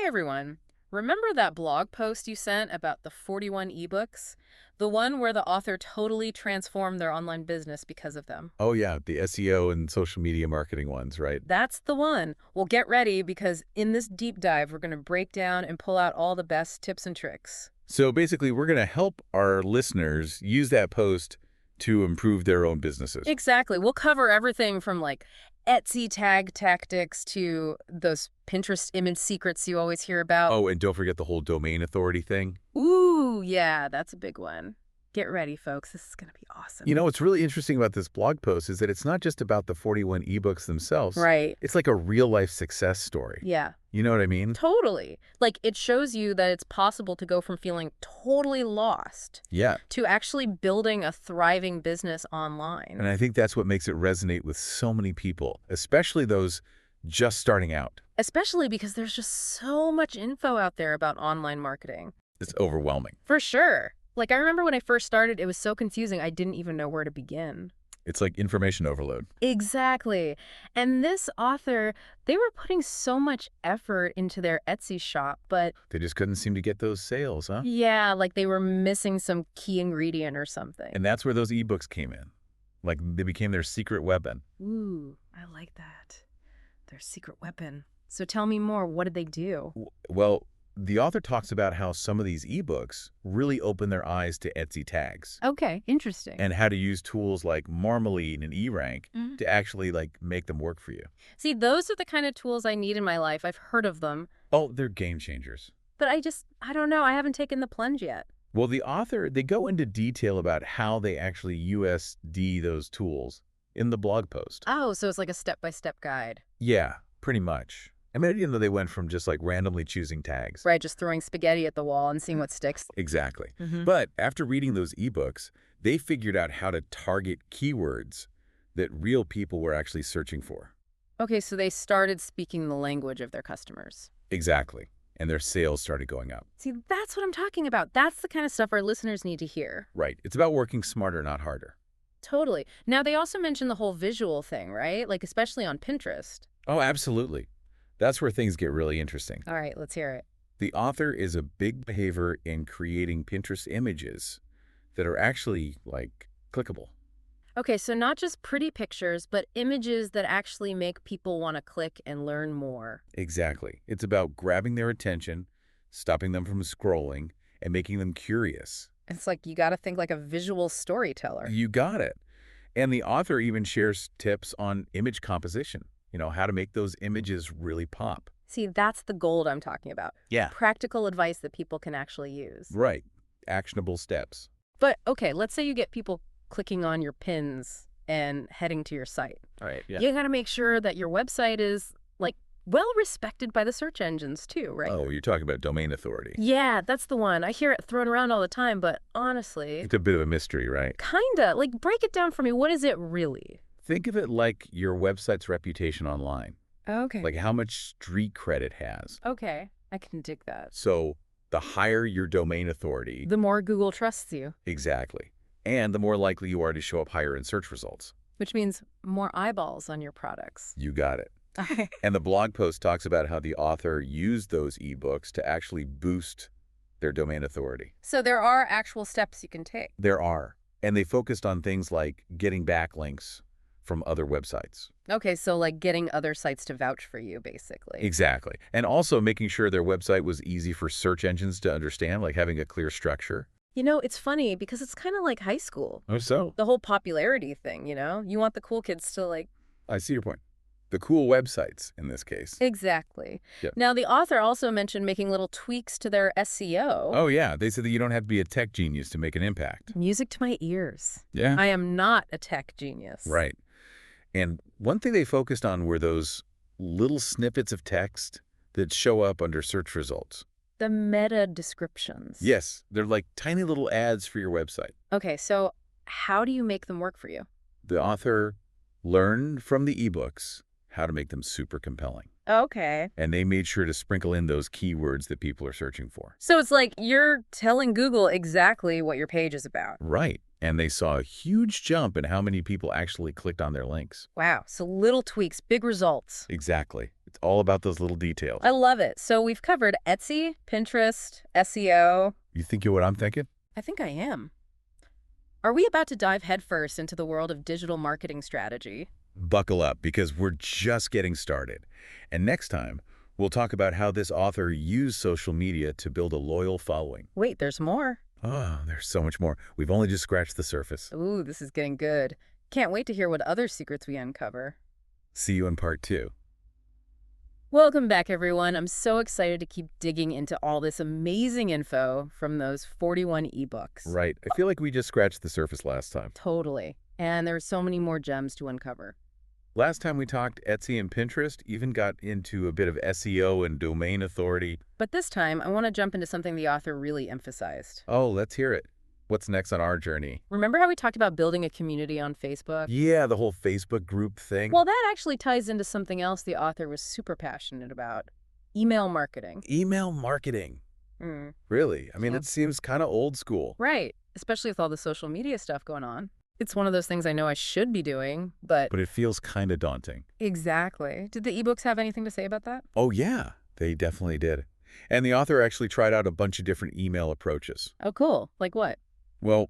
Hey everyone. Remember that blog post you sent about the 41 ebooks? The one where the author totally transformed their online business because of them. Oh, yeah, the SEO and social media marketing ones, right? That's the one. Well, get ready because in this deep dive, we're going to break down and pull out all the best tips and tricks. So basically, we're going to help our listeners use that post to improve their own businesses. Exactly. We'll cover everything from like Etsy tag tactics to those Pinterest image secrets you always hear about. Oh, and don't forget the whole domain authority thing. Ooh, yeah, that's a big one. Get ready, folks. This is going to be awesome. You know, what's really interesting about this blog post is that it's not just about the 41 ebooks themselves. Right. It's like a real-life success story. Yeah. You know what I mean? Totally. Like, it shows you that it's possible to go from feeling totally lost Yeah. to actually building a thriving business online. And I think that's what makes it resonate with so many people, especially those just starting out. Especially because there's just so much info out there about online marketing. It's overwhelming. For sure. Like, I remember when I first started, it was so confusing, I didn't even know where to begin. It's like information overload. Exactly. And this author, they were putting so much effort into their Etsy shop, but They just couldn't seem to get those sales, huh? yeah, like they were missing some key ingredient or something. And that's where those ebooks came in. Like, they became their secret weapon. Ooh, I like that. Their secret weapon. So tell me more. What did they do? Well, the author talks about how some of these ebooks really open their eyes to Etsy tags Okay, interesting. and how to use tools like Marmalade and eRank Mhm. to actually make them work for you. See, those are the kind of tools I need in my life. I've heard of them, Oh, they're game changers. but I don't know. I haven't taken the plunge yet. Well, the author, they go into detail about how they actually USD those tools in the blog post. Oh, so it's like a step-by-step guide. Yeah, pretty much. I mean, you know, they went from just like randomly choosing tags. Right, just throwing spaghetti at the wall and seeing what sticks. Exactly. Mhm. But after reading those ebooks, they figured out how to target keywords that real people were actually searching for. Okay, so they started speaking the language of their customers. Exactly. And their sales started going up. See, that's what I'm talking about. That's the kind of stuff our listeners need to hear. Right. It's about working smarter, not harder. Totally. Now, they also mentioned the whole visual thing, right? Like, especially on Pinterest. Oh, absolutely. That's where things get really interesting. All right, let's hear it. The author is a big believer in creating Pinterest images that are actually, clickable. Okay, so not just pretty pictures, but images that actually make people want to click and learn more. Exactly. It's about grabbing their attention, stopping them from scrolling, and making them curious. It's like you got to think like a visual storyteller. You got it. And the author even shares tips on image composition, you know, how to make those images really pop. See, that's the gold I'm talking about. Yeah. Practical advice that people can actually use. Right. Actionable steps. But, okay, let's say you get people clicking on your pins and heading to your site. All right. Yeah. You got to make sure that your website is, like, well respected by the search engines, too, right? Oh, you're talking about domain authority. Yeah, that's the one. I hear it thrown around all the time, but honestly, It's a bit of a mystery, right? kinda. Like, break it down for me. What is it really? Think of it like your website's reputation online, Okay. like how much street cred it has. Okay, I can dig that. So the higher your domain authority, The more Google trusts you, exactly, and the more likely you are to show up higher in search results. which means more eyeballs on your products. You got it. And the blog post talks about how the author used those ebooks to actually boost their domain authority. So there are actual steps you can take. There are. And they focused on things like getting backlinks from other websites. Okay, so like getting other sites to vouch for you, basically. Exactly. And also making sure their website was easy for search engines to understand, like having a clear structure. You know, it's funny because it's kind of like high school. Oh, so? The whole popularity thing, you know? You want the cool kids to like... I see your point. The cool websites, in this case. Exactly. Yep. Now, the author also mentioned making little tweaks to their SEO. Oh, yeah. They said that you don't have to be a tech genius to make an impact. Music to my ears. Yeah. I am not a tech genius. Right. And one thing they focused on were those little snippets of text that show up under search results. The meta descriptions. Yes, they're like tiny little ads for your website. Okay, so how do you make them work for you? The author learned from the ebooks how to make them super compelling. Okay. And they made sure to sprinkle in those keywords that people are searching for. So it's like you're telling Google exactly what your page is about. Right. And they saw a huge jump in how many people actually clicked on their links. Wow. So little tweaks, big results. Exactly. It's all about those little details. I love it. So we've covered Etsy, Pinterest, SEO. You think you're what I'm thinking? I think I am. Are we about to dive headfirst into the world of digital marketing strategy? Buckle up, because we're just getting started. And next time, we'll talk about how this author used social media to build a loyal following. Wait, there's more. Oh, there's so much more. We've only just scratched the surface. Ooh, this is getting good. Can't wait to hear what other secrets we uncover. See you in part 2. Welcome back, everyone. I'm so excited to keep digging into all this amazing info from those 41 ebooks. Right. I feel like we just scratched the surface last time. Totally. And there are so many more gems to uncover. Last time we talked, Etsy and Pinterest even got into a bit of SEO and domain authority. But this time, I want to jump into something the author really emphasized. Oh, let's hear it. What's next on our journey? Remember how we talked about building a community on Facebook? Yeah, the whole Facebook group thing. Well, that actually ties into something else the author was super passionate about. Email marketing. Email marketing. Mm. Really? I mean, Yeah. it seems kind of old school. Right. Especially with all the social media stuff going on. It's one of those things I know I should be doing, but... But it feels kind of daunting. Exactly. Did the ebooks have anything to say about that? Oh, yeah, they definitely did. And the author actually tried out a bunch of different email approaches. Oh, cool. Like what? Well,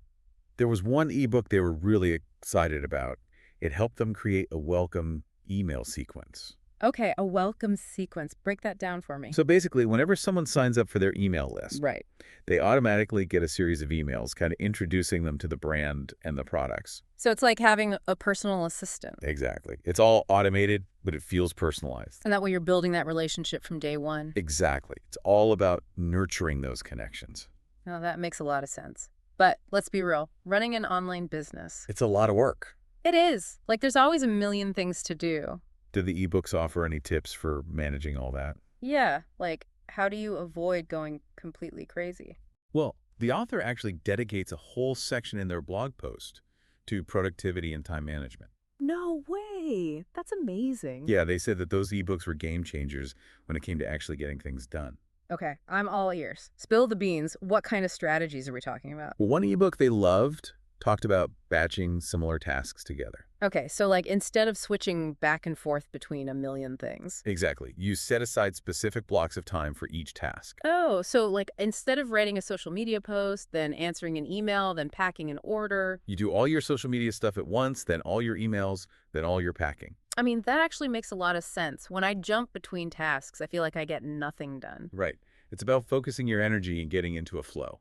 there was one ebook they were really excited about. It helped them create a welcome email sequence. Okay, a welcome sequence. Break that down for me. So basically, whenever someone signs up for their email list, Right. they automatically get a series of emails kind of introducing them to the brand and the products. So it's like having a personal assistant. Exactly. It's all automated, but it feels personalized. And that way you're building that relationship from day one. Exactly. It's all about nurturing those connections. Now, that makes a lot of sense. But let's be real. Running an online business. It's a lot of work. It is. Like, there's always a million things to do. Did the ebooks offer any tips for managing all that? Yeah, like, how do you avoid going completely crazy? Well, the author actually dedicates a whole section in their blog post to productivity and time management. No way. That's amazing. Yeah, they said that those ebooks were game changers when it came to actually getting things done. Okay, I'm all ears. Spill the beans. What kind of strategies are we talking about? Well, one ebook they loved talked about batching similar tasks together. Okay, so like instead of switching back and forth between a million things. Exactly. You set aside specific blocks of time for each task. Oh, so like instead of writing a social media post, then answering an email, then packing an order. You do all your social media stuff at once, then all your emails, then all your packing. I mean, that actually makes a lot of sense. When I jump between tasks, I feel like I get nothing done. Right. It's about focusing your energy and getting into a flow.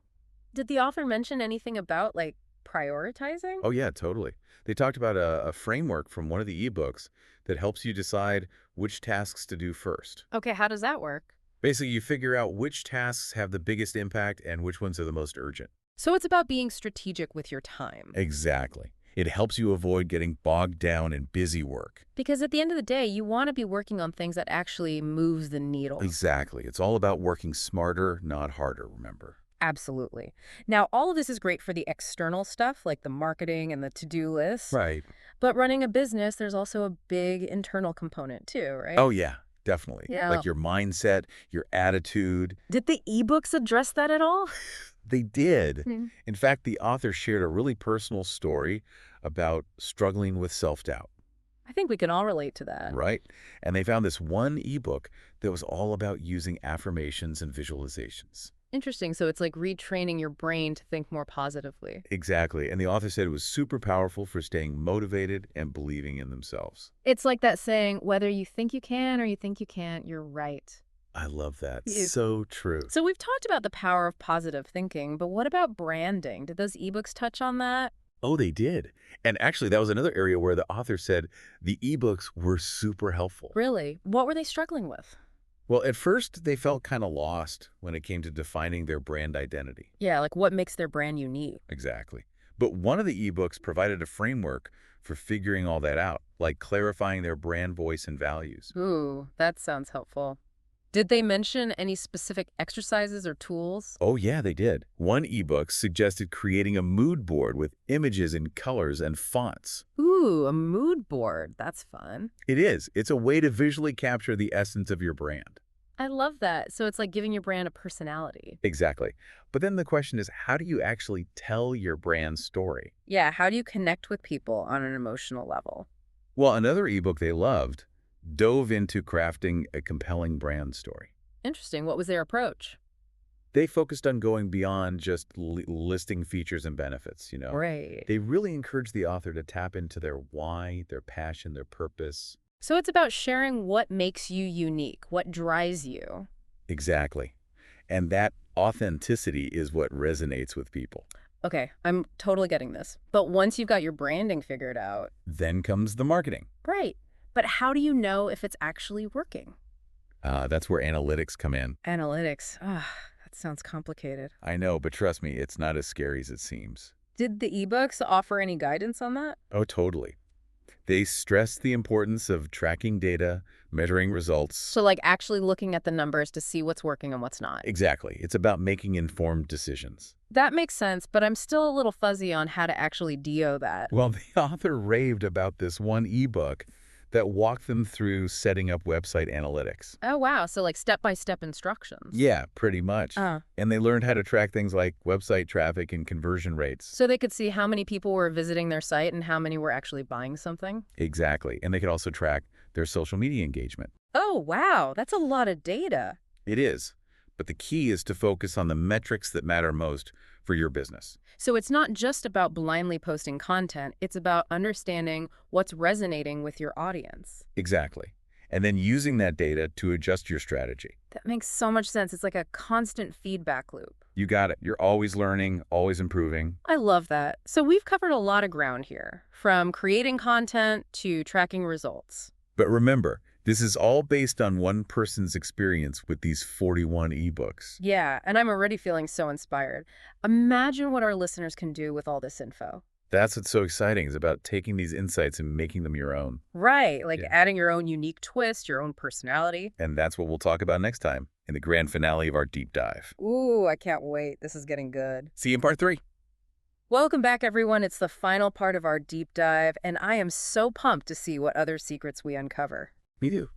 Did the author mention anything about like prioritizing? Oh, yeah, totally. They talked about a framework from one of the ebooks that helps you decide which tasks to do first. Okay, how does that work? Basically, you figure out which tasks have the biggest impact and which ones are the most urgent. So it's about being strategic with your time. Exactly. It helps you avoid getting bogged down in busy work. Because at the end of the day, you want to be working on things that actually moves the needle. Exactly. It's all about working smarter, not harder, remember? Absolutely. Now, all of this is great for the external stuff, like the marketing and the to-do list. Right. But running a business, there's also a big internal component too, right? Oh, yeah, definitely. Yeah. Like your mindset, your attitude. Did the ebooks address that at all? They did. Hmm. In fact, the author shared a really personal story about struggling with self-doubt. I think we can all relate to that. Right? And they found this one ebook that was all about using affirmations and visualizations. Interesting. So it's like retraining your brain to think more positively. Exactly. And the author said it was super powerful for staying motivated and believing in themselves. It's like that saying, whether you think you can or you think you can't, you're right. I love that. Yeah. So true. So we've talked about the power of positive thinking, but what about branding? Did those ebooks touch on that? Oh, they did. And actually, that was another area where the author said the ebooks were super helpful. Really? What were they struggling with? Well, at first, they felt kind of lost when it came to defining their brand identity. Yeah, like what makes their brand unique? Exactly. But one of the ebooks provided a framework for figuring all that out, like clarifying their brand voice and values. Ooh, that sounds helpful. Did they mention any specific exercises or tools? Oh, yeah, they did. One ebook suggested creating a mood board with images and colors and fonts. Ooh, a mood board. That's fun. It is. It's a way to visually capture the essence of your brand. I love that. So it's like giving your brand a personality. Exactly. But then the question is, how do you actually tell your brand story? Yeah, how do you connect with people on an emotional level? Well, another ebook they loved dove into crafting a compelling brand story. Interesting. What was their approach? They focused on going beyond just listing features and benefits. Right. They really encouraged the author to tap into their why, their passion, their purpose. So it's about sharing what makes you unique, what drives you. Exactly. And that authenticity is what resonates with people. Okay, I'm totally getting this. But once you've got your branding figured out, Then comes the marketing. right. But how do you know if it's actually working? That's where analytics come in. Analytics. That sounds complicated. I know, but trust me, it's not as scary as it seems. Did the ebooks offer any guidance on that? Oh, totally. They stress the importance of tracking data, measuring results. So, like, actually looking at the numbers to see what's working and what's not. Exactly. It's about making informed decisions. That makes sense, but I'm still a little fuzzy on how to actually DO that. Well, the author raved about this one ebook that walked them through setting up website analytics. Oh, wow. So, like, step-by-step instructions. Yeah, pretty much. And they learned how to track things like website traffic and conversion rates. So they could see how many people were visiting their site and how many were actually buying something? Exactly. And they could also track their social media engagement. Oh, wow. That's a lot of data. It is. But the key is to focus on the metrics that matter most for your business. So it's not just about blindly posting content. It's about understanding what's resonating with your audience. Exactly. And then using that data to adjust your strategy. That makes so much sense. It's like a constant feedback loop. You got it. You're always learning, always improving. I love that. So we've covered a lot of ground here, from creating content to tracking results. But remember, this is all based on one person's experience with these 41 ebooks. Yeah, and I'm already feeling so inspired. Imagine what our listeners can do with all this info. That's what's so exciting, is about taking these insights and making them your own. Right, like Yeah. adding your own unique twist, your own personality. And that's what we'll talk about next time in the grand finale of our deep dive. Ooh, I can't wait. This is getting good. See you in part 3. Welcome back, everyone. It's the final part of our deep dive, and I am so pumped to see what other secrets we uncover. Me too.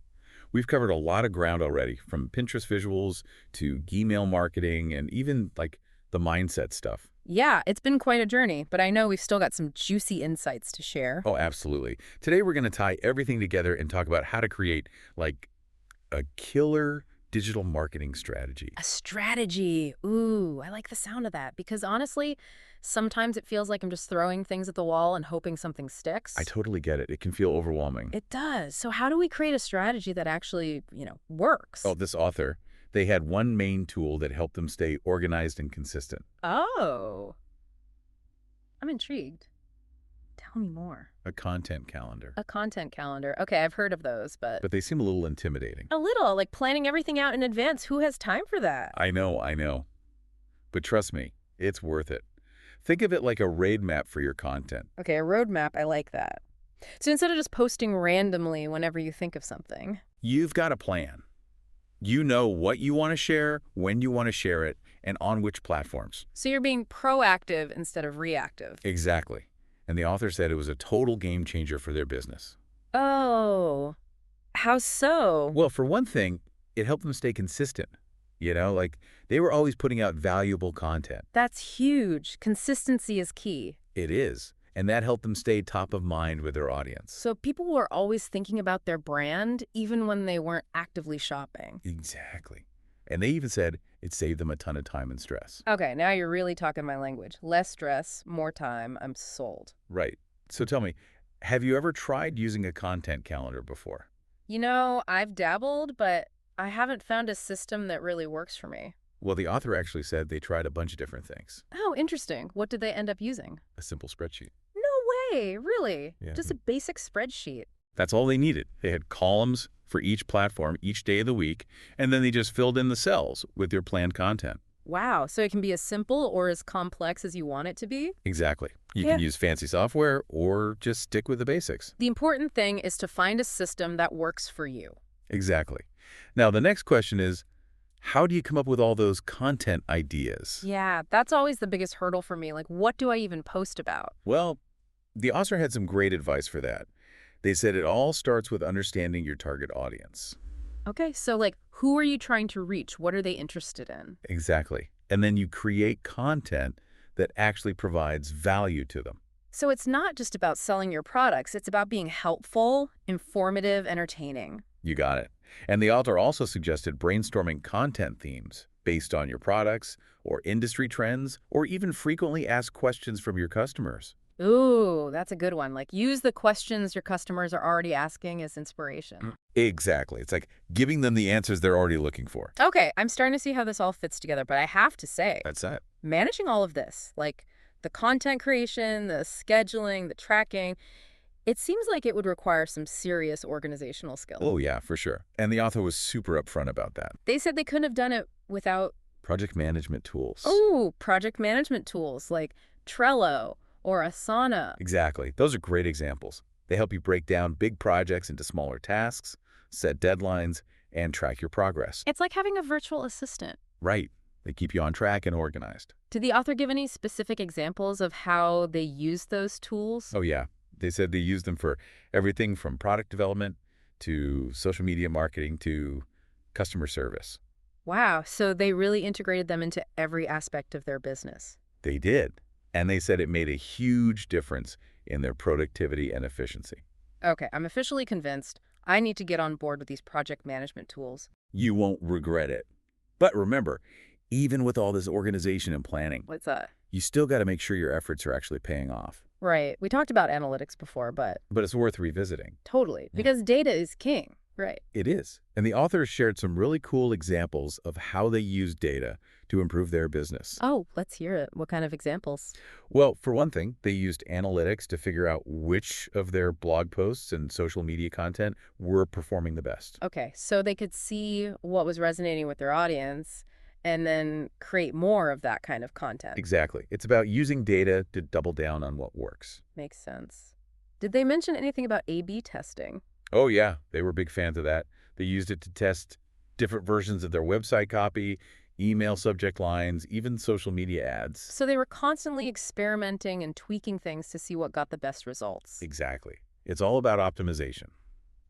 We've covered a lot of ground already, from Pinterest visuals to email marketing and even like the mindset stuff. Yeah, it's been quite a journey, but I know we've still got some juicy insights to share. Oh, absolutely. Today we're going to tie everything together and talk about how to create like a killer digital marketing strategy. A strategy. Ooh, I like the sound of that because honestly, sometimes it feels like I'm just throwing things at the wall and hoping something sticks. I totally get it. It can feel overwhelming. It does. So how do we create a strategy that actually, works? Oh, this author, they had one main tool that helped them stay organized and consistent. Oh. I'm intrigued. Tell me more. A content calendar. A content calendar. Okay, I've heard of those, but But they seem a little intimidating. a little, like planning everything out in advance. Who has time for that? I know. But trust me, it's worth it. Think of it like a raid map for your content. Okay, a roadmap. I like that. So instead of just posting randomly whenever you think of something. You've got a plan. You know what you want to share, when you want to share it, and on which platforms. So you're being proactive instead of reactive. Exactly. And the author said it was a total game changer for their business. Oh, how so? Well, for one thing, it helped them stay consistent. Like they were always putting out valuable content. That's huge. Consistency is key. It is. And that helped them stay top of mind with their audience. So people were always thinking about their brand even when they weren't actively shopping. Exactly. And they even said it saved them a ton of time and stress. Okay, now you're really talking my language. Less stress, more time. I'm sold. Right. So tell me, have you ever tried using a content calendar before? I've dabbled, but I haven't found a system that really works for me. Well, the author actually said they tried a bunch of different things. Oh, interesting. What did they end up using? A simple spreadsheet. No way, really? Yeah. Just a basic spreadsheet. That's all they needed. They had columns for each platform each day of the week, and then they just filled in the cells with their planned content. Wow, so it can be as simple or as complex as you want it to be? Exactly. You Yeah. can use fancy software or just stick with the basics. The important thing is to find a system that works for you. Exactly. Now, the next question is, how do you come up with all those content ideas? Yeah, that's always the biggest hurdle for me. Like, what do I even post about? Well, the author had some great advice for that. They said it all starts with understanding your target audience. Okay, so like, who are you trying to reach? What are they interested in? Exactly. And then you create content that actually provides value to them. So it's not just about selling your products, it's about being helpful, informative, entertaining. You got it. And the author also suggested brainstorming content themes based on your products or industry trends or even frequently asked questions from your customers. Ooh, that's a good one. Like use the questions your customers are already asking as inspiration. Exactly. It's like giving them the answers they're already looking for. Okay, I'm starting to see how this all fits together, but I have to say, That's it. managing all of this, like the content creation, the scheduling, the tracking, it seems like it would require some serious organizational skill. Oh, yeah, for sure. And the author was super upfront about that. They said they couldn't have done it without, Project management tools. oh, project management tools like Trello or Asana. Exactly. Those are great examples. They help you break down big projects into smaller tasks, set deadlines, and track your progress. It's like having a virtual assistant. Right. They keep you on track and organized. Did the author give any specific examples of how they use those tools? Oh, yeah. They said they use them for everything from product development to social media marketing to customer service. Wow, so they really integrated them into every aspect of their business. They did. And they said it made a huge difference in their productivity and efficiency. Okay, I'm officially convinced I need to get on board with these project management tools. You won't regret it. But remember, even with all this organization and planning, What's that? you still got to make sure your efforts are actually paying off. Right. We talked about analytics before, but But it's worth revisiting. totally. Yeah. Because data is king. Right. It is. And the authors shared some really cool examples of how they use data to improve their business. Oh, let's hear it. What kind of examples? Well, for one thing, they used analytics to figure out which of their blog posts and social media content were performing the best. Okay, so they could see what was resonating with their audience and then create more of that kind of content. Exactly. It's about using data to double down on what works. Makes sense. Did they mention anything about A/B testing? Oh, yeah, they were big fans of that. They used it to test different versions of their website copy, email subject lines, even social media ads. So they were constantly experimenting and tweaking things to see what got the best results. Exactly. It's all about optimization.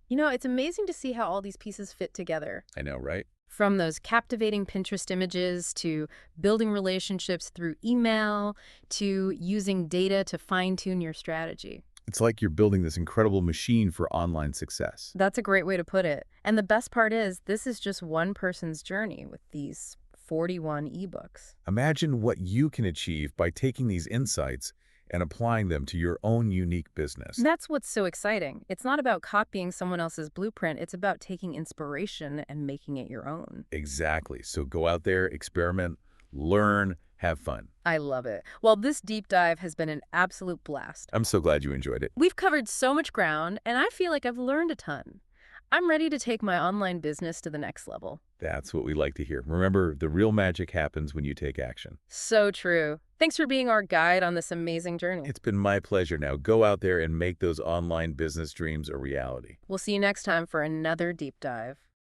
You know, it's amazing to see how all these pieces fit together. I know, right? From those captivating Pinterest images to building relationships through email to using data to fine-tune your strategy. It's like you're building this incredible machine for online success. That's a great way to put it. And the best part is, this is just one person's journey with these 41 ebooks. Imagine what you can achieve by taking these insights and applying them to your own unique business. That's what's so exciting. It's not about copying someone else's blueprint. It's about taking inspiration and making it your own. Exactly. So go out there, experiment, learn, have fun. I love it. Well, this deep dive has been an absolute blast. I'm so glad you enjoyed it. We've covered so much ground, and I feel like I've learned a ton. I'm ready to take my online business to the next level. That's what we like to hear. Remember, the real magic happens when you take action. So true. Thanks for being our guide on this amazing journey. It's been my pleasure. Now go out there and make those online business dreams a reality. We'll see you next time for another deep dive.